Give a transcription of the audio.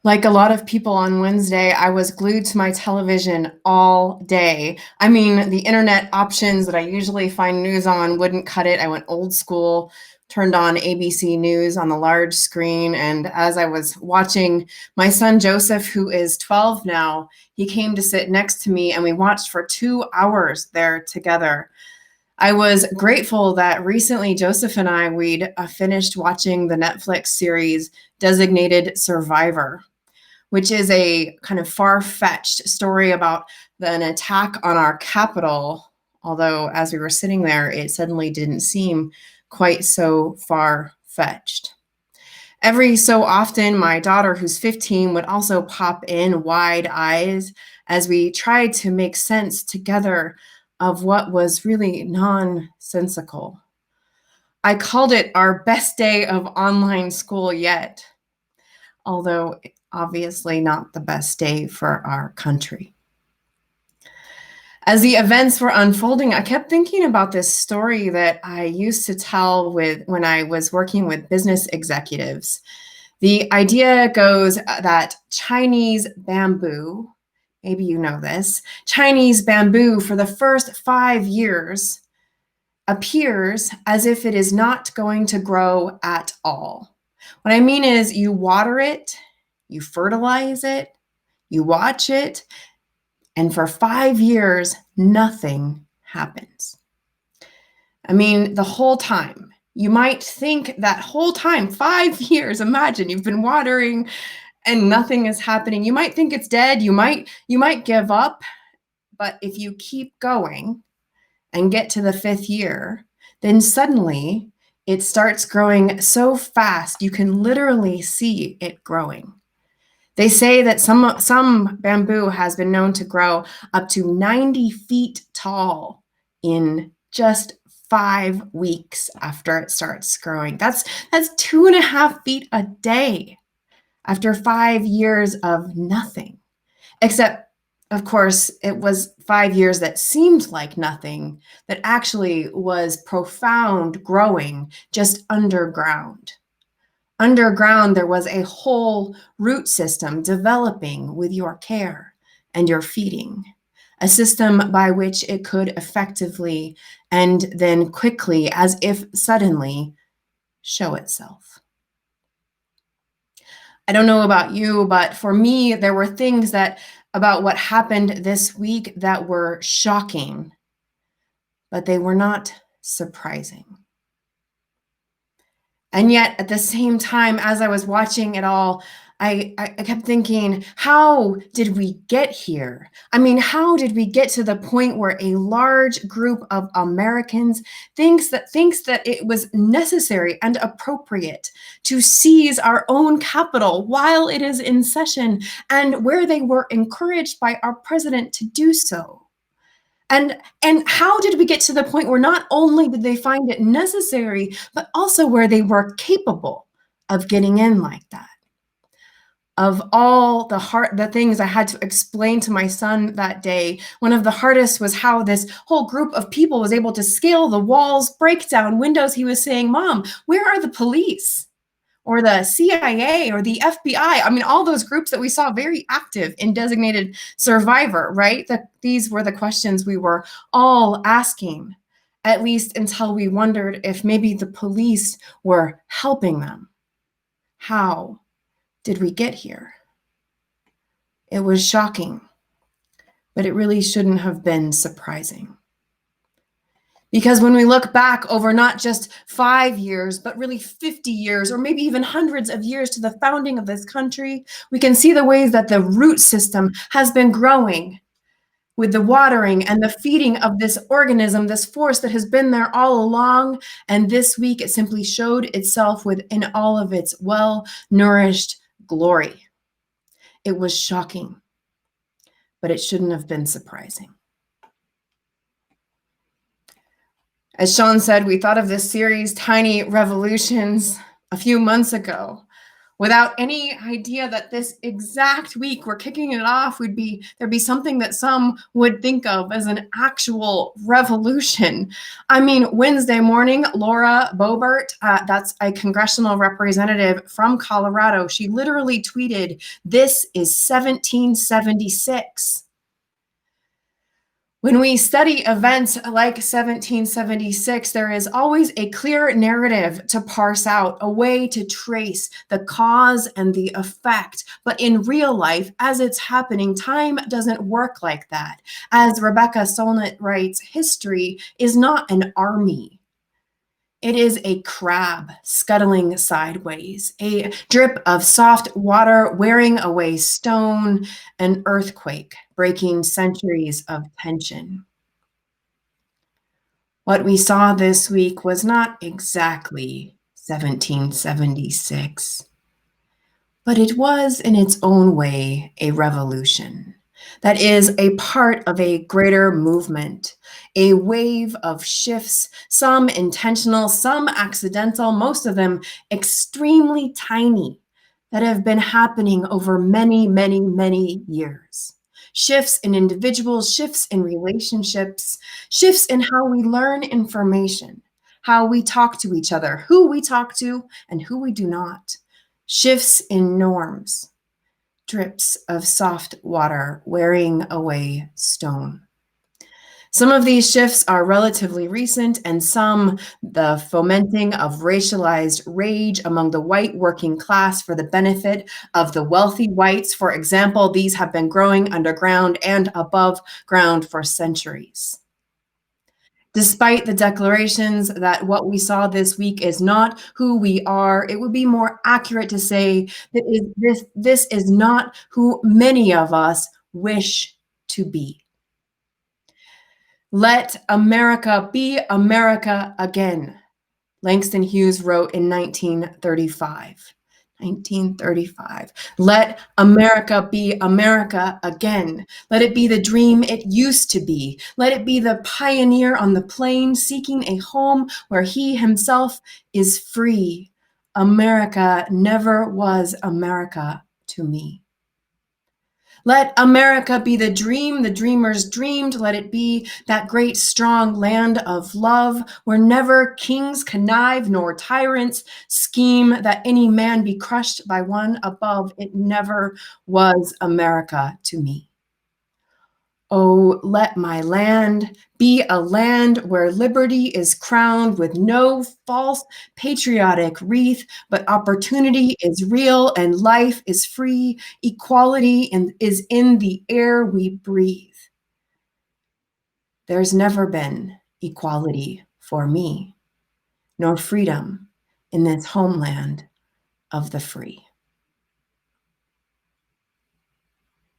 Like a lot of people on Wednesday, I was glued to my television all day. I mean, the internet options that I usually find news on wouldn't cut it. I went old school, turned on ABC News on the large screen. And as I was watching, my son Joseph, who is 12 now, he came to sit next to me and we watched for 2 hours there together. I was grateful that recently Joseph and we'd finished watching the Netflix series Designated Survivor, which is a kind of far-fetched story about an attack on our Capitol. Although, as we were sitting there, it suddenly didn't seem quite so far-fetched. Every so often, my daughter, who's 15, would also pop in wide eyes as we tried to make sense together of what was really nonsensical. I called it our best day of online school yet, although obviously not the best day for our country. As the events were unfolding, I kept thinking about this story that I used to tell when I was working with business executives. The idea goes that Chinese bamboo, maybe you know this, Chinese bamboo for the first 5 years appears as if it is not going to grow at all. What I mean is you water it, you fertilize it, you watch it, and for 5 years, nothing happens. I mean, the whole time. You might think that whole time, 5 years, imagine you've been watering and nothing is happening. You might think it's dead. You might give up. But if you keep going and get to the 5th year, then suddenly it starts growing so fast you can literally see it growing. They say that some bamboo has been known to grow up to 90 feet tall in just 5 weeks after it starts growing. That's 2.5 feet a day after 5 years of nothing. Except, of course, it was 5 years that seemed like nothing, that actually was profound growing just underground. Underground, there was a whole root system developing with your care and your feeding, a system by which it could effectively and then quickly, as if suddenly, show itself. I don't know about you, but for me, there were things about what happened this week that were shocking, but they were not surprising. And yet, at the same time, as I was watching it all, I kept thinking, how did we get here? I mean, how did we get to the point where a large group of Americans thinks that it was necessary and appropriate to seize our own capital while it is in session, and where they were encouraged by our president to do so? And how did we get to the point where not only did they find it necessary, but also where they were capable of getting in like that? Of all the things I had to explain to my son that day, one of the hardest was how this whole group of people was able to scale the walls, break down windows. He was saying, "Mom, where are the police? Or the CIA or the FBI?" I mean, all those groups that we saw very active in Designated Survivor, right? That these were the questions we were all asking, at least until we wondered if maybe the police were helping them. How did we get here? It was shocking, but it really shouldn't have been surprising. Because when we look back over not just 5 years, but really 50 years, or maybe even hundreds of years to the founding of this country, we can see the ways that the root system has been growing with the watering and the feeding of this organism, this force that has been there all along. And this week, it simply showed itself within all of its well-nourished glory. It was shocking, but it shouldn't have been surprising. As Sean said, we thought of this series, Tiny Revolutions, a few months ago. without any idea that this exact week we're kicking it off there'd be something that some would think of as an actual revolution. I mean, Wednesday morning, Laura Boebert, that's a congressional representative from Colorado, she literally tweeted, "This is 1776." When we study events like 1776, there is always a clear narrative to parse out, a way to trace the cause and the effect. But in real life, as it's happening, time doesn't work like that. As Rebecca Solnit writes, history is not an army. It is a crab scuttling sideways, a drip of soft water wearing away stone, an earthquake breaking centuries of tension. What we saw this week was not exactly 1776, but it was in its own way a revolution that is a part of a greater movement, a wave of shifts, some intentional, some accidental, most of them extremely tiny, that have been happening over many, many, many years. Shifts in individuals, shifts in relationships, shifts in how we learn information, how we talk to each other, who we talk to, and who we do not. Shifts in norms, drips of soft water wearing away stone. Some of these shifts are relatively recent, and some the fomenting of racialized rage among the white working class for the benefit of the wealthy whites. For example, these have been growing underground and above ground for centuries. Despite the declarations that what we saw this week is not who we are, it would be more accurate to say that this is not who many of us wish to be. Let America be America again, Langston Hughes wrote in 1935. 1935. Let America be America again. Let it be the dream it used to be. Let it be the pioneer on the plain seeking a home where he himself is free. America never was America to me. Let America be the dream the dreamers dreamed. Let it be that great strong land of love where never kings connive nor tyrants scheme that any man be crushed by one above. It never was America to me. Oh, let my land be a land where liberty is crowned with no false patriotic wreath, but opportunity is real and life is free. Equality is in the air we breathe. There's never been equality for me, nor freedom in this homeland of the free.